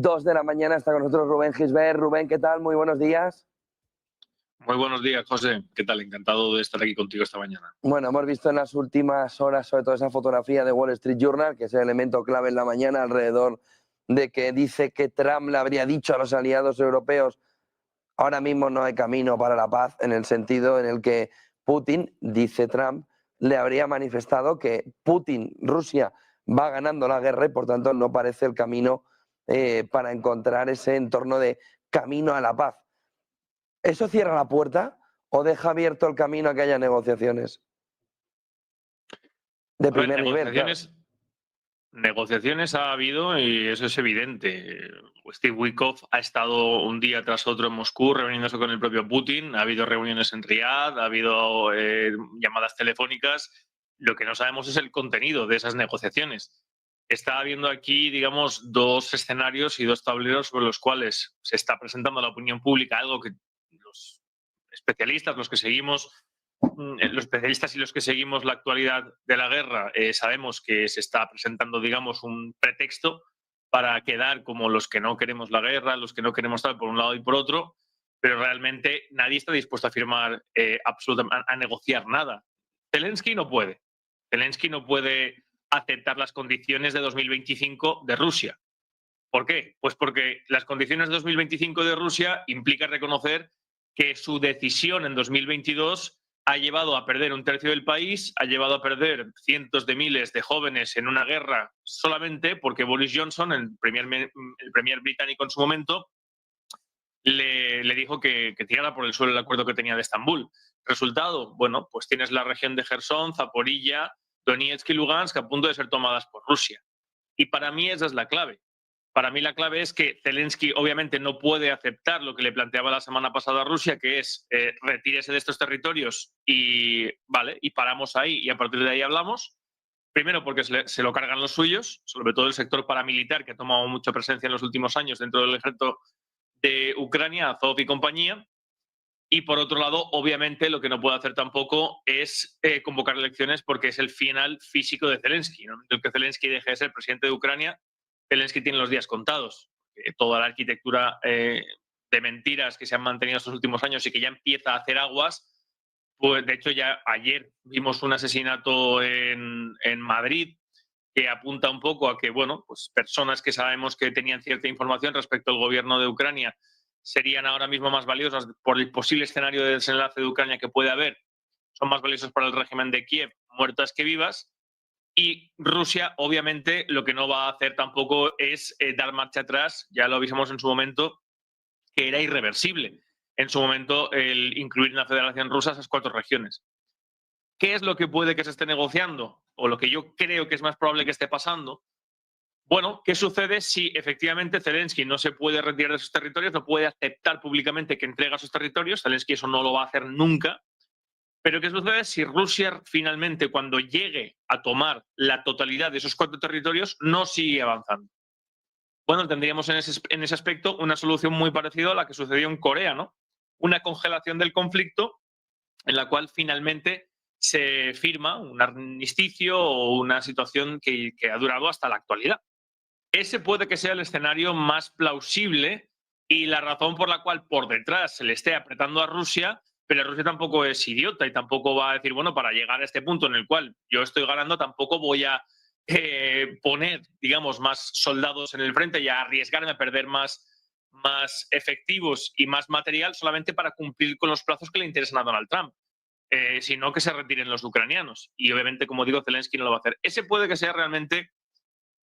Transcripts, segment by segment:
2 de la mañana. Está con nosotros Rubén Gisbert. Rubén, ¿qué tal? Muy buenos días. Muy buenos días, José. ¿Qué tal? Encantado de estar aquí contigo esta mañana. Bueno, hemos visto en las últimas horas sobre todo esa fotografía de Wall Street Journal, que es el elemento clave en la mañana, alrededor de que dice que Trump le habría dicho a los aliados europeos: ahora mismo no hay camino para la paz, en el sentido en el que Putin, dice Trump, le habría manifestado que Rusia, va ganando la guerra y por tanto no parece el camino para encontrar ese entorno de camino a la paz. ¿Eso cierra la puerta o deja abierto el camino a que haya negociaciones? De primer nivel, claro. Negociaciones ha habido y eso es evidente. Steve Witkoff ha estado un día tras otro en Moscú reuniéndose con el propio Putin. Ha habido reuniones en Riad, ha habido llamadas telefónicas. Lo que no sabemos es el contenido de esas negociaciones. Está habiendo aquí, digamos, dos escenarios y dos tableros sobre los cuales se está presentando a la opinión pública algo que los especialistas, los especialistas y los que seguimos la actualidad de la guerra, sabemos que se está presentando, digamos, un pretexto para quedar como los que no queremos la guerra, los que no queremos estar por un lado y por otro, pero realmente nadie está dispuesto a firmar absolutamente, a negociar nada. Zelensky no puede. Zelensky no puede aceptar las condiciones de 2025 de Rusia. ¿Por qué? Pues porque las condiciones de 2025 de Rusia implican reconocer que su decisión en 2022 ha llevado a perder un tercio del país, ha llevado a perder cientos de miles de jóvenes en una guerra solamente porque Boris Johnson, el premier británico en su momento, le dijo que tirara por el suelo el acuerdo que tenía de Estambul. Resultado, bueno, pues tienes la región de Jersón, Zaporilla, Donetsk y Lugansk a punto de ser tomadas por Rusia. Y para mí esa es la clave. Para mí la clave es que Zelensky obviamente no puede aceptar lo que le planteaba la semana pasada a Rusia, que es retírese de estos territorios y paramos ahí y a partir de ahí hablamos. Primero porque se lo cargan los suyos, sobre todo el sector paramilitar que ha tomado mucha presencia en los últimos años dentro del ejército de Ucrania, Azov y compañía. Y por otro lado, obviamente, lo que no puede hacer tampoco es convocar elecciones porque es el final físico de Zelensky. En el momento en que Zelensky deje de ser presidente de Ucrania, Zelensky tiene los días contados. Toda la arquitectura de mentiras que se han mantenido estos últimos años y que ya empieza a hacer aguas, pues de hecho ya ayer vimos un asesinato en Madrid que apunta un poco a que, bueno, pues personas que sabemos que tenían cierta información respecto al gobierno de Ucrania serían ahora mismo más valiosas por el posible escenario de desenlace de Ucrania que puede haber. Son más valiosos para el régimen de Kiev, muertas que vivas. Y Rusia, obviamente, lo que no va a hacer tampoco es dar marcha atrás. Ya lo avisamos en su momento, que era irreversible. En su momento, el incluir en la Federación Rusa esas 4 regiones. ¿Qué es lo que puede que se esté negociando? O lo que yo creo que es más probable que esté pasando. Bueno, ¿qué sucede si efectivamente Zelensky no se puede retirar de esos territorios, no puede aceptar públicamente que entrega esos territorios? Zelensky eso no lo va a hacer nunca. Pero ¿qué sucede si Rusia finalmente, cuando llegue a tomar la totalidad de esos 4 territorios, no sigue avanzando? Bueno, tendríamos en ese aspecto una solución muy parecida a la que sucedió en Corea, ¿no? Una congelación del conflicto en la cual finalmente se firma un armisticio o una situación que ha durado hasta la actualidad. Ese puede que sea el escenario más plausible y la razón por la cual por detrás se le esté apretando a Rusia, pero Rusia tampoco es idiota y tampoco va a decir, bueno, para llegar a este punto en el cual yo estoy ganando, tampoco voy a poner, digamos, más soldados en el frente y a arriesgarme a perder más efectivos y más material solamente para cumplir con los plazos que le interesan a Donald Trump. Sino que se retiren los ucranianos. Y obviamente, como digo, Zelensky no lo va a hacer. Ese puede que sea realmente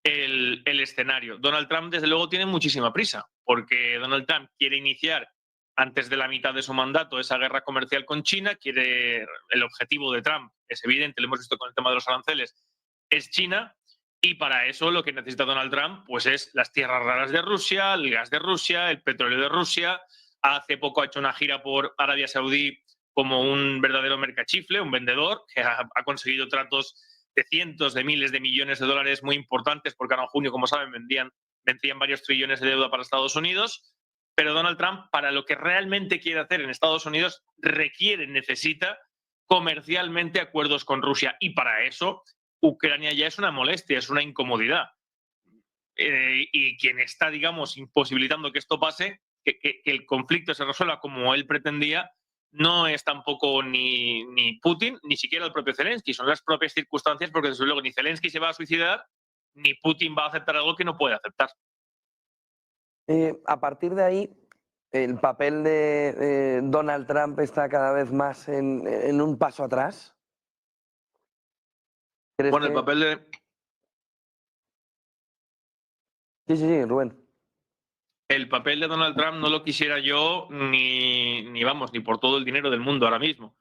el escenario. Donald Trump, desde luego, tiene muchísima prisa, porque Donald Trump quiere iniciar antes de la mitad de su mandato esa guerra comercial con China. El objetivo de Trump es evidente, lo hemos visto con el tema de los aranceles, es China. Y para eso lo que necesita Donald Trump pues es las tierras raras de Rusia, el gas de Rusia, el petróleo de Rusia. Hace poco ha hecho una gira por Arabia Saudí como un verdadero mercachifle, un vendedor, que ha conseguido tratos de cientos de miles de millones de dólares muy importantes, porque ahora en junio, como saben, vencían varios trillones de deuda para Estados Unidos. Pero Donald Trump, para lo que realmente quiere hacer en Estados Unidos, necesita comercialmente acuerdos con Rusia. Y para eso, Ucrania ya es una molestia, es una incomodidad. y quien está, digamos, imposibilitando que esto pase, que el conflicto se resuelva como él pretendía, no es tampoco ni Putin, ni siquiera el propio Zelensky, son las propias circunstancias, porque desde luego ni Zelensky se va a suicidar, ni Putin va a aceptar algo que no puede aceptar. A partir de ahí, el papel de Donald Trump está cada vez más en un paso atrás. ¿Crees Bueno, el que...? papel de... Sí, Rubén. El papel de Donald Trump no lo quisiera yo ni vamos, ni por todo el dinero del mundo ahora mismo.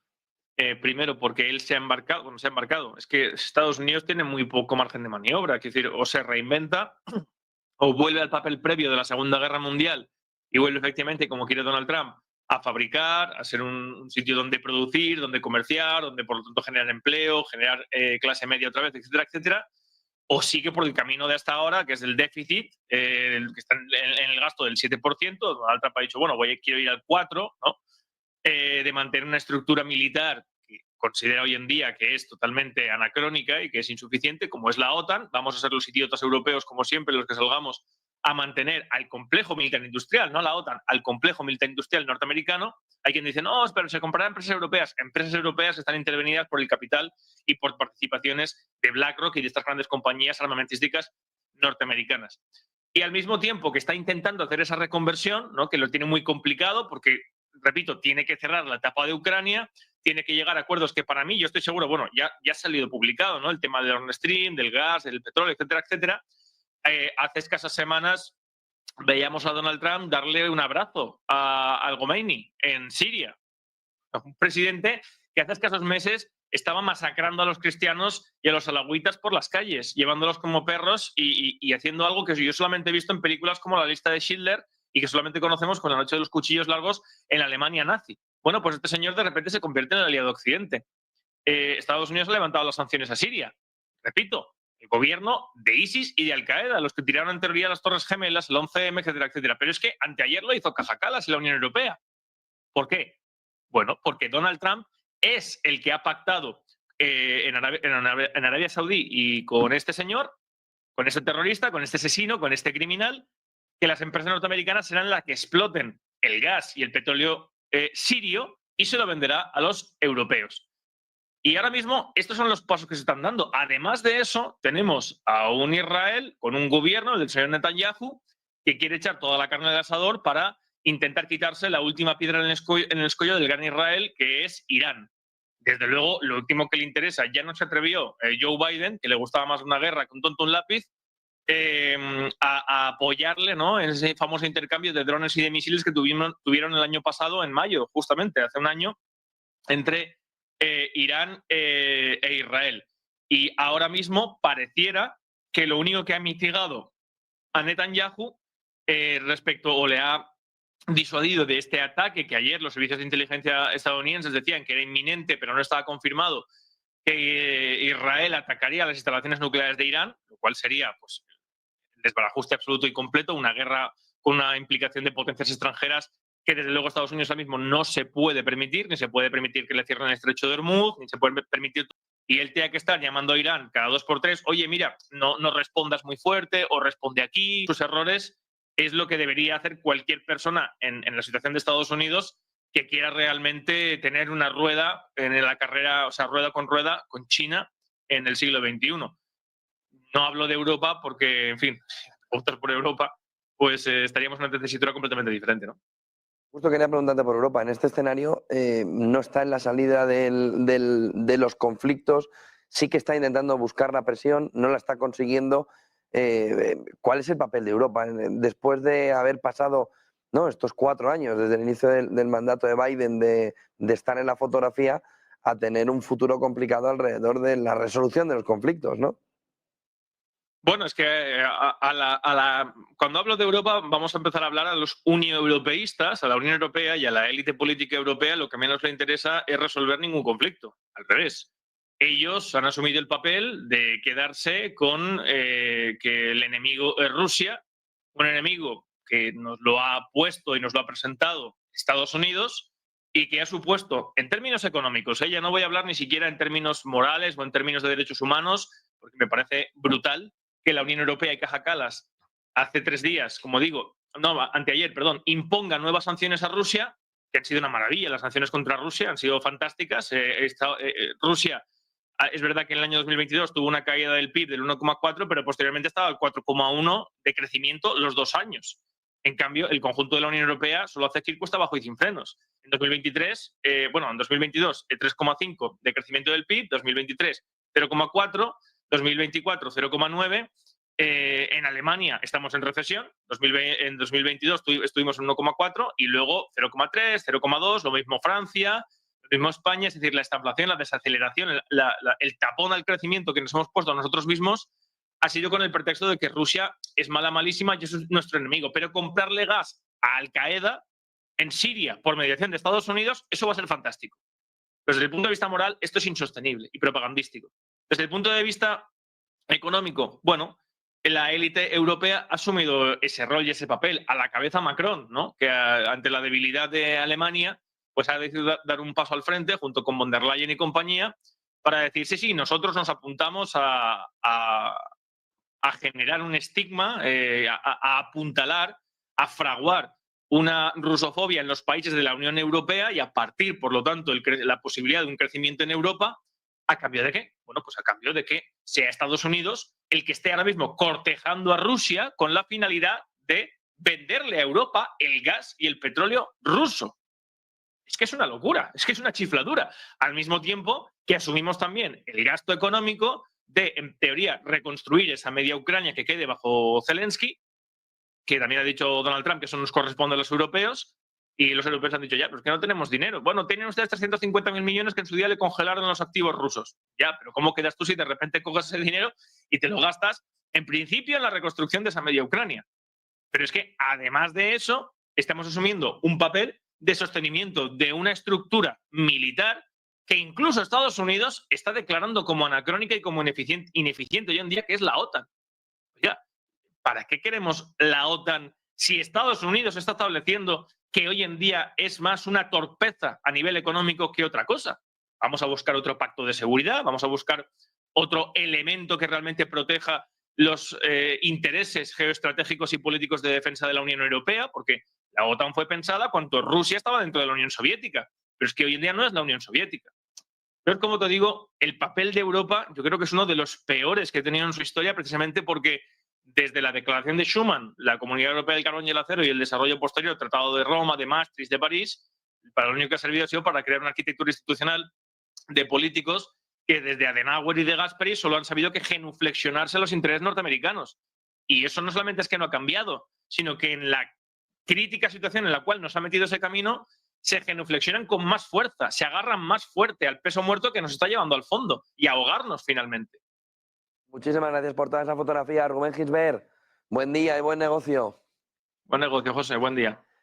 Primero, porque él se ha embarcado, bueno, se ha embarcado. Es que Estados Unidos tiene muy poco margen de maniobra. Es decir, o se reinventa o vuelve al papel previo de la Segunda Guerra Mundial y vuelve efectivamente, como quiere Donald Trump, a fabricar, a ser un sitio donde producir, donde comerciar, donde por lo tanto generar empleo, generar clase media otra vez, etcétera, etcétera. O sigue por el camino de hasta ahora, que es el déficit, que está en el gasto del 7%. Donald Trump ha dicho, bueno, quiero ir al 4%, ¿no? De mantener una estructura militar que considera hoy en día que es totalmente anacrónica y que es insuficiente, como es la OTAN. Vamos a ser los idiotas europeos, como siempre, los que salgamos a mantener al complejo militar industrial, no a la OTAN, al complejo militar industrial norteamericano. Hay quien dice, no, pero se comprarán empresas europeas que están intervenidas por el capital y por participaciones de BlackRock y de estas grandes compañías armamentísticas norteamericanas. Y al mismo tiempo que está intentando hacer esa reconversión, ¿no?, que lo tiene muy complicado porque, repito, tiene que cerrar la etapa de Ucrania, tiene que llegar a acuerdos que para mí, yo estoy seguro, bueno, ya ha salido publicado, ¿no?, el tema del Nord Stream, del gas, del petróleo, etcétera, etcétera. Hace escasas semanas veíamos a Donald Trump darle un abrazo al Khomeini en Siria. Un presidente que hace escasos meses estaba masacrando a los cristianos y a los alawitas por las calles, llevándolos como perros y haciendo algo que yo solamente he visto en películas como La lista de Schindler y que solamente conocemos con La noche de los cuchillos largos en la Alemania nazi. Bueno, pues este señor de repente se convierte en el aliado de Occidente. Estados Unidos ha levantado las sanciones a Siria. Repito, el gobierno de ISIS y de Al-Qaeda, los que tiraron en teoría las Torres Gemelas, el 11M, etcétera, etcétera. Pero es que anteayer lo hizo Kaja Kallas y la Unión Europea. ¿Por qué? Bueno, porque Donald Trump es el que ha pactado en Arabia Saudí y con este señor, con este terrorista, con este asesino, con este criminal, que las empresas norteamericanas serán las que exploten el gas y el petróleo sirio y se lo venderá a los europeos. Y ahora mismo estos son los pasos que se están dando. Además de eso, tenemos a un Israel con un gobierno, el del señor Netanyahu, que quiere echar toda la carne del asador para intentar quitarse la última piedra en el escollo del gran Israel, que es Irán. Desde luego, lo último que le interesa, ya no se atrevió Joe Biden, que le gustaba más una guerra que un tonto un lápiz, a apoyarle, ¿no?, en ese famoso intercambio de drones y de misiles que tuvieron el año pasado, en mayo, justamente, hace un año, entre Irán e Israel. Y ahora mismo pareciera que lo único que ha mitigado a Netanyahu respecto o le ha disuadido de este ataque, que ayer los servicios de inteligencia estadounidenses decían que era inminente, pero no estaba confirmado, que Israel atacaría las instalaciones nucleares de Irán, lo cual sería, pues, el desbarajuste absoluto y completo, una guerra con una implicación de potencias extranjeras que desde luego Estados Unidos ahora mismo no se puede permitir, ni se puede permitir que le cierren el estrecho de Hormuz, ni se puede permitir. Y él tenga que estar llamando a Irán cada 2 por 3, oye, mira, no respondas muy fuerte o responde aquí. Sus errores es lo que debería hacer cualquier persona en la situación de Estados Unidos que quiera realmente tener una rueda en la carrera, o sea, rueda con China en el siglo XXI. No hablo de Europa porque, en fin, optar por Europa, pues estaríamos en una tesitura completamente diferente, ¿no? Justo quería preguntarte por Europa. En este escenario no está en la salida de los conflictos, sí que está intentando buscar la presión, no la está consiguiendo. ¿Cuál es el papel de Europa? Después de haber pasado, ¿no?, estos 4 años, desde el inicio del mandato de Biden, de estar en la fotografía, a tener un futuro complicado alrededor de la resolución de los conflictos, ¿no? Bueno, es que cuando hablo de Europa vamos a empezar a hablar a los unieuropeístas, a la Unión Europea y a la élite política europea. Lo que menos le interesa es resolver ningún conflicto. Al revés. Ellos han asumido el papel de quedarse con que el enemigo es Rusia, un enemigo que nos lo ha puesto y nos lo ha presentado Estados Unidos y que ha supuesto, en términos económicos, ya no voy a hablar ni siquiera en términos morales o en términos de derechos humanos, porque me parece brutal que la Unión Europea y Kaja Kallas hace 3 días, como digo, no, anteayer, perdón, imponga nuevas sanciones a Rusia, que han sido una maravilla. Las sanciones contra Rusia han sido fantásticas. Rusia, es verdad que en el año 2022 tuvo una caída del PIB del 1,4, pero posteriormente estaba al 4,1 de crecimiento los 2 años. En cambio, el conjunto de la Unión Europea solo hace que cuesta abajo y sin frenos. En 2023, en 2022, 3,5 de crecimiento del PIB, 2023, 0,4, 2024, 0,9. En Alemania estamos en recesión. En 2022 estuvimos en 1,4 y luego 0,3, 0,2, lo mismo Francia, lo mismo España. Es decir, la estagflación, la desaceleración, el tapón al crecimiento que nos hemos puesto a nosotros mismos ha sido con el pretexto de que Rusia es mala, malísima y es nuestro enemigo. Pero comprarle gas a Al-Qaeda en Siria por mediación de Estados Unidos, eso va a ser fantástico. Pero desde el punto de vista moral, esto es insostenible y propagandístico. Desde el punto de vista económico, bueno, la élite europea ha asumido ese rol y ese papel. A la cabeza Macron, ¿no? Que ante la debilidad de Alemania, pues ha decidido dar un paso al frente junto con von der Leyen y compañía para decir, sí, nosotros nos apuntamos a generar un estigma, a apuntalar, a fraguar una rusofobia en los países de la Unión Europea y a partir, por lo tanto, la posibilidad de un crecimiento en Europa. ¿A cambio de qué? Bueno, pues a cambio de que sea Estados Unidos el que esté ahora mismo cortejando a Rusia con la finalidad de venderle a Europa el gas y el petróleo ruso. Es que es una locura, es que es una chifladura. Al mismo tiempo que asumimos también el gasto económico de, en teoría, reconstruir esa media Ucrania que quede bajo Zelensky, que también ha dicho Donald Trump que eso nos corresponde a los europeos, y los europeos han dicho, ya, pero es que no tenemos dinero. Bueno, tienen ustedes 350.000 millones que en su día le congelaron los activos rusos. Ya, pero ¿cómo quedas tú si de repente coges ese dinero y te lo gastas, en principio, en la reconstrucción de esa media Ucrania? Pero es que, además de eso, estamos asumiendo un papel de sostenimiento de una estructura militar que incluso Estados Unidos está declarando como anacrónica y como ineficiente hoy en día, que es la OTAN. Oiga, ¿para qué queremos la OTAN si Estados Unidos está estableciendo que hoy en día es más una torpeza a nivel económico que otra cosa? Vamos a buscar otro pacto de seguridad, vamos a buscar otro elemento que realmente proteja los intereses geoestratégicos y políticos de defensa de la Unión Europea, porque la OTAN fue pensada cuando Rusia estaba dentro de la Unión Soviética, pero es que hoy en día no es la Unión Soviética. Pero como te digo, el papel de Europa yo creo que es uno de los peores que ha tenido en su historia, precisamente porque desde la declaración de Schuman, la Comunidad Europea del Carbón y el Acero y el desarrollo posterior, el Tratado de Roma, de Maastricht, de París, para lo único que ha servido ha sido para crear una arquitectura institucional de políticos que desde Adenauer y de Gasperi solo han sabido que genuflexionarse a los intereses norteamericanos. Y eso no solamente es que no ha cambiado, sino que en la crítica situación en la cual nos ha metido ese camino, se genuflexionan con más fuerza, se agarran más fuerte al peso muerto que nos está llevando al fondo y a ahogarnos finalmente. Muchísimas gracias por toda esa fotografía, Rubén Gisbert. Buen día y buen negocio. Buen negocio, José. Buen día.